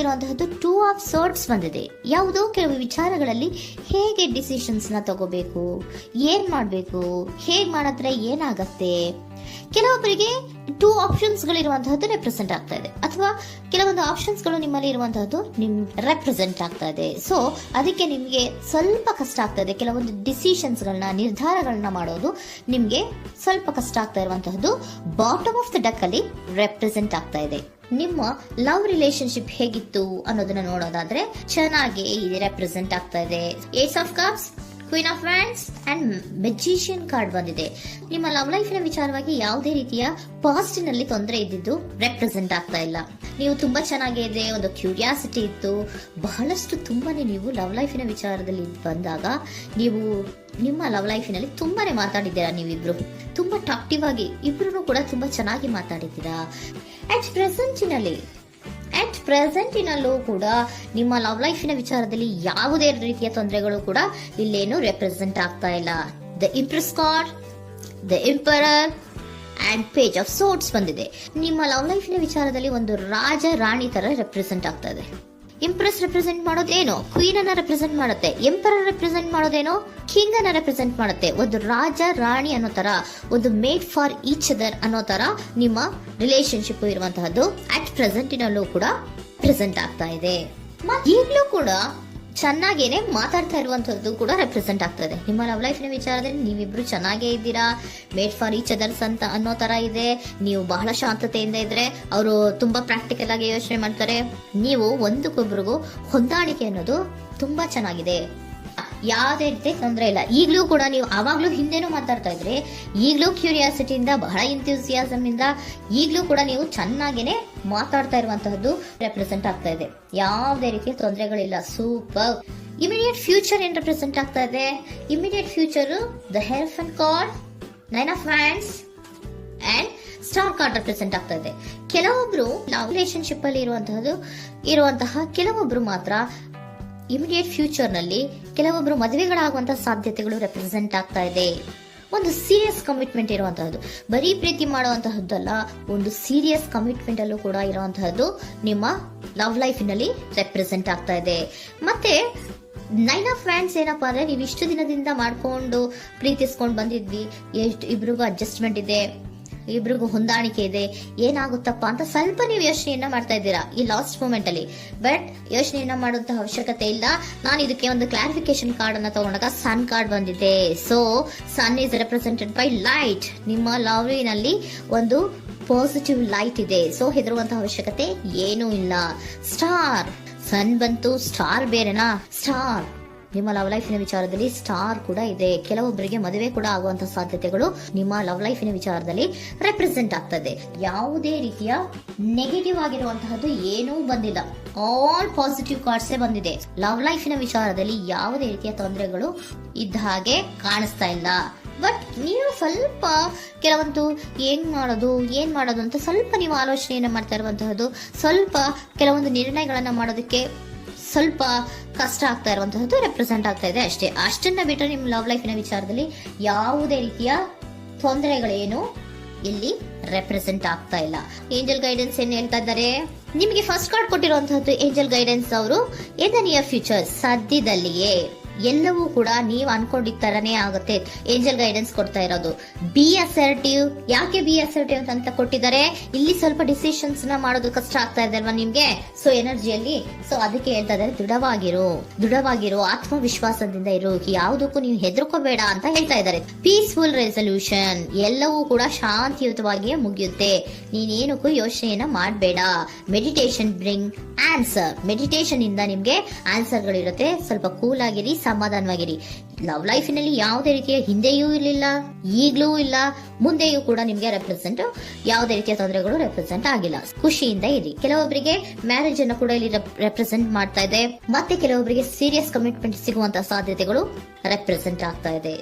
ಇರುವಂತಹದ್ದು 2 of swords ಬಂದಿದೆ. ಯಾವುದೋ ಕೆಲವು ವಿಚಾರಗಳಲ್ಲಿ ಹೇಗೆ ಡಿಸಿಷನ್ಸ್ ನ ತಗೋಬೇಕು, ಏನ್ ಮಾಡ್ಬೇಕು, ಹೇಗ್ ಮಾಡಿದ್ರೆ ಏನಾಗತ್ತೆ. ಕೆಲವೊಬ್ಬರಿಗೆ 2 ಆಪ್ಷನ್ಸ್ ಗಳಿರುವಂತಹದ್ದು ರೆಪ್ರೆಸೆಂಟ್ ಆಗ್ತಾ ಇದೆ, ಅಥವಾ ಕೆಲವೊಂದು ಆಪ್ಷನ್ಸ್ ಗಳು ನಿಮ್ಮಲ್ಲಿ ಇರುವಂತಹದ್ದು ರೆಪ್ರೆಸೆಂಟ್ ಆಗ್ತಾ ಇದೆ. ಸೊ ಅದಕ್ಕೆ ನಿಮ್ಗೆ ಸ್ವಲ್ಪ ಕಷ್ಟ ಆಗ್ತಾ ಇದೆ. ಕೆಲವೊಂದು ಡಿಸಿಷನ್ಸ್ ಗಳನ್ನ, ನಿರ್ಧಾರಗಳನ್ನ ಮಾಡೋದು ನಿಮ್ಗೆ ಸ್ವಲ್ಪ ಕಷ್ಟ ಆಗ್ತಾ ಇರುವಂತಹದ್ದು ಬಾಟಮ್ ಆಫ್ ದ ಡಕ್ ಅಲ್ಲಿ ರೆಪ್ರೆಸೆಂಟ್ ಆಗ್ತಾ ಇದೆ. ನಿಮ್ಮ ಲವ್ ರಿಲೇಶನ್ಶಿಪ್ ಹೇಗಿತ್ತು ಅನ್ನೋದನ್ನ ನೋಡೋದಾದ್ರೆ ಚೆನ್ನಾಗಿ ಇದು ರೆಪ್ರೆಸೆಂಟ್ ಆಗ್ತಾ ಇದೆ. Ace of cups, queen of wands and magician card ಬಂದಿದೆ. ನಿಮ್ಮ ಲವ್ ಲೈಫಿನ ವಿಚಾರವಾಗಿ ಯಾವುದೇ ರೀತಿಯ ಪಾಸ್ಟ್ ನಲ್ಲಿ ತೊಂದರೆ ಇದ್ದಿದ್ದು ರೆಪ್ರೆಸೆಂಟ್ ಆಗ್ತಾ ಇಲ್ಲ. ನೀವು ತುಂಬಾ ಚೆನ್ನಾಗಿದೆ, ಒಂದು ಕ್ಯೂರಿಯಾಸಿಟಿ ಇತ್ತು, ಬಹಳಷ್ಟು ತುಂಬಾನೇ ನೀವು ಲವ್ ಲೈಫಿನ ವಿಚಾರದಲ್ಲಿ ಬಂದಾಗ ನೀವು ನಿಮ್ಮ ಲವ್ ಲೈಫಿನಲ್ಲಿ ತುಂಬಾನೇ ಮಾತಾಡಿದ್ದೀರಾ. ನೀವಿಬ್ರು ತುಂಬಾ ಟಾಕ್ಟಿವ್ ಆಗಿ ಇಬ್ರು ಕೂಡ ತುಂಬಾ ಚೆನ್ನಾಗಿ ಮಾತಾಡಿದ್ದೀರಾ. ಅಟ್ ಪ್ರೆಸೆಂಟಿನಲ್ಲೂ ಕೂಡ ನಿಮ್ಮ ಲವ್ ಲೈಫಿನ ವಿಚಾರದಲ್ಲಿ ಯಾವುದೇ ರೀತಿಯ ತೊಂದರೆಗಳು ಕೂಡ ಇಲ್ಲೇನು ರೆಪ್ರೆಸೆಂಟ್ ಆಗ್ತಾ ಇಲ್ಲ. The Impress card, the emperor and page of swords ಬಂದಿದೆ. ನಿಮ್ಮ ಲವ್ ಲೈಫಿನ ವಿಚಾರದಲ್ಲಿ ಒಂದು ರಾಜ ರಾಣಿ ತರ ರೆಪ್ರೆಸೆಂಟ್ ಆಗ್ತಾ ಇದೆ. ಇಂಪ್ರೆಸ್ ರೆಪ್ರೆಸೆಂಟ್ ಮಾಡೋದೇನೋ ಕ್ವೀನ್ ಅನ್ನ ರೆಪ್ರೆಸೆಂಟ್ ಮಾಡುತ್ತೆ, ಎಂಪರರ್ ರೆಪ್ರೆಸೆಂಟ್ ಮಾಡೋದೇನೋ ಕಿಂಗ್ ಅನ್ನ ರೆಪ್ರೆಸೆಂಟ್ ಮಾಡುತ್ತೆ. ಒಂದು ರಾಜ ರಾಣಿ ಅನ್ನೋ ತರ, ಒಂದು ಮೇಡ್ ಫಾರ್ ಈಚ್ ಅದರ್ ಅನ್ನೋ ತರ ನಿಮ್ಮ ರಿಲೇಶನ್ಶಿಪ್ ಇರುವಂತಹದ್ದು ಅಟ್ ಪ್ರೆಸೆಂಟಿನಲ್ಲೂ ಕೂಡ ಪ್ರೆಸೆಂಟ್ ಆಗ್ತಾ ಇದೆ. ಈಗಲೂ ಕೂಡ ಚೆನ್ನಾಗೇನೆ ಮಾತಾಡ್ತಾ ಇರುವಂತದ್ದು ಕೂಡ ರೆಪ್ರೆಸೆಂಟ್ ಆಗ್ತಾ ಇದೆ. ನಿಮ್ಮ ಲವ್ ಲೈಫಿನ ವಿಚಾರದಲ್ಲಿ ನೀವಿಬ್ರು ಚೆನ್ನಾಗೇ ಇದ್ದೀರಾ, ಮೇಡ್ ಫಾರ್ ಈಚ್ ಅದರ್ಸ್ ಅಂತ ಅನ್ನೋ ತರ ಇದೆ. ನೀವು ಬಹಳ ಶಾಂತತೆಯಿಂದ ಇದ್ರೆ ಅವರು ತುಂಬಾ ಪ್ರಾಕ್ಟಿಕಲ್ ಆಗಿ ಯೋಚನೆ ಮಾಡ್ತಾರೆ. ನೀವು ಒಂದಕ್ಕೊಬ್ರಿಗೂ ಹೊಂದಾಣಿಕೆ ಅನ್ನೋದು ತುಂಬಾ ಚೆನ್ನಾಗಿದೆ, ಯಾವುದೇ ರೀತಿ ತೊಂದರೆ ಇಲ್ಲ. ಈಗಲೂ ಕೂಡ ನೀವು ಆವಾಗ್ಲೂ ಹಿಂದೆನೂ ಮಾತಾಡ್ತಾ ಇದ್ರಿ, ಈಗಲೂ ಕ್ಯೂರಿಯಾಸಿಟಿಯಿಂದ, ಬಹಳ ಇಂಥ್ಯೂಸಿಯಾಸಮ್ ಇಂದ ಈಗಲೂ ಕೂಡ ನೀವು ಚೆನ್ನಾಗೇನೆ ಮಾತಾಡ್ತಾ ಇರುವಂತಹದ್ದು ರೆಪ್ರೆಸೆಂಟ್ ಆಗ್ತಾ ಇದೆ. ಯಾವುದೇ ರೀತಿಯ ತೊಂದರೆಗಳಿಲ್ಲ, ಸೂಪರ್. ಇಮಿಡಿಯೇಟ್ ಫ್ಯೂಚರ್ ಏನ್ ರೆಪ್ರೆಸೆಂಟ್ ಆಗ್ತಾ ಇದೆ? ಇಮಿಡಿಯೇಟ್ ಫ್ಯೂಚರ್ ದ ಹೆಲ್ಫನ್ card, 9 of hands and star card represent ಆಗ್ತಾ ಇದೆ. ಕೆಲವೊಬ್ರು ಲವ್ ರಿಲೇಶನ್ಶಿಪ್ ಅಲ್ಲಿ ಇರುವಂತಹ ಕೆಲವೊಬ್ರು ಮಾತ್ರ ಇಮಿಡಿಯೇಟ್ ಫ್ಯೂಚರ್ ನಲ್ಲಿ ಕೆಲವೊಬ್ರು ಮದುವೆಗಳಾಗುವಂತಹ ಸಾಧ್ಯತೆಗಳು ರೆಪ್ರೆಸೆಂಟ್ ಆಗ್ತಾ ಇದೆ. ಒಂದು ಸೀರಿಯಸ್ ಕಮಿಟ್ಮೆಂಟ್ ಇರುವಂತಹದ್ದು, ಬರೀ ಪ್ರೀತಿ ಮಾಡುವಂತಹದ್ದಲ್ಲ, ಒಂದು ಸೀರಿಯಸ್ ಕಮಿಟ್ಮೆಂಟ್ ಅಲ್ಲೂ ಕೂಡ ಇರುವಂತಹದ್ದು ನಿಮ್ಮ ಲವ್ ಲೈಫಿನಲ್ಲಿ ರೆಪ್ರೆಸೆಂಟ್ ಆಗ್ತಾ ಇದೆ. ಮತ್ತೆ 9 ಆಫ್ ವ್ಯಾಂಡ್ಸ್ ಏನಪ್ಪಾ ಅಂದ್ರೆ, ನೀವು ಇಷ್ಟು ದಿನದಿಂದ ಮಾಡ್ಕೊಂಡು ಪ್ರೀತಿಸ್ಕೊಂಡು ಬಂದಿದ್ವಿ, ಇಬ್ರಿಗೂ ಅಡ್ಜಸ್ಟ್ಮೆಂಟ್ ಇದೆ, ಇಬ್ರಿಗೂ ಹೊಂದಾಣಿಕೆ ಇದೆ, ಏನಾಗುತ್ತಪ್ಪ ಅಂತ ಸ್ವಲ್ಪ ನೀವು ಯೋಚನೆಯನ್ನ ಮಾಡ್ತಾ ಇದ್ದೀರಾ ಈ ಲಾಸ್ಟ್ ಮೂಮೆಂಟ್ ಅಲ್ಲಿ. ಬಟ್ ಯೋಚನೆಯನ್ನ ಮಾಡುವಂತಹ ಅವಶ್ಯಕತೆ ಇಲ್ಲ. ನಾನು ಇದಕ್ಕೆ ಒಂದು ಕ್ಲಾರಿಫಿಕೇಶನ್ ಕಾರ್ಡ್ ಅನ್ನ ತಗೊಂಡಾಗ ಸನ್ ಕಾರ್ಡ್ ಬಂದಿದೆ. So sun is represented by light. ನಿಮ್ಮ ಲವ್ನಲ್ಲಿ ಒಂದು ಪಾಸಿಟಿವ್ ಲೈಟ್ ಇದೆ. ಸೊ ಹೆದರುವಂತಹ ಅವಶ್ಯಕತೆ ಏನೂ ಇಲ್ಲ. ಸ್ಟಾರ್, ಸನ್ ಬಂತು, ಸ್ಟಾರ್ ಬೇರೆನಾ? ಸ್ಟಾರ್ ನಿಮ್ಮ ಲವ್ ಲೈಫಿನ ವಿಚಾರದಲ್ಲಿ ಸ್ಟಾರ್ ಕೂಡ ಇದೆ. ಕೆಲವೊಬ್ಬರಿಗೆ ಮದುವೆ ಕೂಡ ಆಗುವಂತಹ ಸಾಧ್ಯತೆಗಳು ನಿಮ್ಮ ಲವ್ ಲೈಫಿನ ವಿಚಾರದಲ್ಲಿ ರೆಪ್ರೆಸೆಂಟ್ ಆಗ್ತದೆ. ಯಾವುದೇ ರೀತಿಯ ನೆಗೆಟಿವ್ ಆಗಿರುವಂತಹದ್ದು ಏನೂ ಬಂದಿಲ್ಲ, ಆಲ್ ಪಾಸಿಟಿವ್ ಕಾರ್ಡ್ಸೇ ಬಂದಿದೆ. ಲವ್ ಲೈಫಿನ ವಿಚಾರದಲ್ಲಿ ಯಾವುದೇ ರೀತಿಯ ತೊಂದರೆಗಳು ಇದ್ದ ಹಾಗೆ ಕಾಣಿಸ್ತಾ ಇಲ್ಲ. ಬಟ್ ನೀವು ಸ್ವಲ್ಪ ಕೆಲವೊಂದು ಏನ್ ಮಾಡೋದು ಅಂತ ಸ್ವಲ್ಪ ನೀವು ಆಲೋಚನೆಯನ್ನ ಮಾಡ್ತಾ ಇರುವಂತಹದ್ದು, ಸ್ವಲ್ಪ ಕೆಲವೊಂದು ನಿರ್ಣಯಗಳನ್ನ ಮಾಡೋದಕ್ಕೆ ಸ್ವಲ್ಪ ಕಷ್ಟ ಆಗ್ತಾ ಇರುವಂತಹದ್ದು ರೆಪ್ರೆಸೆಂಟ್ ಆಗ್ತಾ ಇದೆ ಅಷ್ಟೇ. ಅಷ್ಟನ್ನ ಬಿಟ್ಟರೆ ನಿಮ್ಮ ಲವ್ ಲೈಫಿನ ವಿಚಾರದಲ್ಲಿ ಯಾವುದೇ ರೀತಿಯ ತೊಂದರೆಗಳೇನು ಇಲ್ಲಿ ರೆಪ್ರೆಸೆಂಟ್ ಆಗ್ತಾ ಇಲ್ಲ. ಏಂಜಲ್ ಗೈಡೆನ್ಸ್ ಏನ್ ಹೇಳ್ತಾ ಇದ್ದಾರೆ? ನಿಮಗೆ ಫಸ್ಟ್ ಕಾರ್ಡ್ ಕೊಟ್ಟಿರುವಂತಹದ್ದು ಏಂಜಲ್ ಗೈಡೆನ್ಸ್ ಅವರು ಇನ್ ದ ನಿಯರ್ ಫ್ಯೂಚರ್, ಸದ್ಯದಲ್ಲಿಯೇ ಎಲ್ಲವೂ ಕೂಡ ನೀವು ಅನ್ಕೊಂಡಿದ್ದ ತರನೇ ಆಗುತ್ತೆ. ಏಂಜಲ್ ಗೈಡೆನ್ಸ್ ಕೊಡ್ತಾ ಇರೋದು ಬಿ ಅಸರ್ಟಿವ್. ಯಾಕೆ ಬಿ ಅಸರ್ಟಿವ್ ಅಂತ ಕೊಟ್ಟಿದ್ದಾರೆ? ಇಲ್ಲಿ ಸ್ವಲ್ಪ ಡಿಸಿಷನ್ಸ್ ನ ಮಾಡೋದು ಕಷ್ಟ ಆಗ್ತಾ ಇದೆ ಅಲ್ವಾ ನಿಮ್ಗೆ, ಸೊ ಎನರ್ಜಿಯಲ್ಲಿ. ಸೊ ಅದಕ್ಕೆ ಹೇಳ್ತಾ ಇದ್ದಾರೆ ದೃಢವಾಗಿರು, ಆತ್ಮವಿಶ್ವಾಸದಿಂದ ಇರು, ಯಾವುದಕ್ಕೂ ನೀವು ಹೆದರ್ಕೋಬೇಡ ಅಂತ ಹೇಳ್ತಾ ಇದ್ದಾರೆ. ಪೀಸ್ಫುಲ್ ರೆಸಲ್ಯೂಷನ್, ಎಲ್ಲವೂ ಕೂಡ ಶಾಂತಿಯುತವಾಗಿಯೇ ಮುಗಿಯುತ್ತೆ, ನೀನೇನಕ್ಕೂ ಯೋಚನೆಯನ್ನ ಮಾಡಬೇಡ. ಮೆಡಿಟೇಷನ್ ಬ್ರಿಂಗ್ ಆನ್ಸರ್, ಮೆಡಿಟೇಷನ್ ಇಂದ ನಿಮ್ಗೆ ಆನ್ಸರ್ ಗಳಿರುತ್ತೆ. ಸ್ವಲ್ಪ ಕೂಲ್ ಆಗಿರಿ, ಸಮಾಧಾನವಾಗಿರಿ. ಲವ್ ಲೈಫಿನಲ್ಲಿ ಯಾವುದೇ ರೀತಿಯ ಹಿಂದೆಯೂ ಇರಲಿಲ್ಲ, ಈಗಲೂ ಇಲ್ಲ, ಮುಂದೆಯೂ ಕೂಡ ನಿಮ್ಗೆ ಯಾವುದೇ ರೀತಿಯ ತೊಂದರೆಗಳು ರೆಪ್ರೆಸೆಂಟ್ ಆಗಿಲ್ಲ. ಖುಷಿಯಿಂದ ಇರಿ. ಕೆಲವೊಬ್ಬರಿಗೆ ಮ್ಯಾರೇಜ್ ಅನ್ನು ಕೂಡ ಇಲ್ಲಿ ರೆಪ್ರೆಸೆಂಟ್ ಮಾಡ್ತಾ ಇದೆ. ಮತ್ತೆ ಕೆಲವೊಬ್ಬರಿಗೆ ಸೀರಿಯಸ್ ಕಮಿಟ್ಮೆಂಟ್ ಸಿಗುವಂತಹ ಸಾಧ್ಯತೆಗಳು ರೆಪ್ರೆಸೆಂಟ್ ಆಗ್ತಾ ಇದೆ.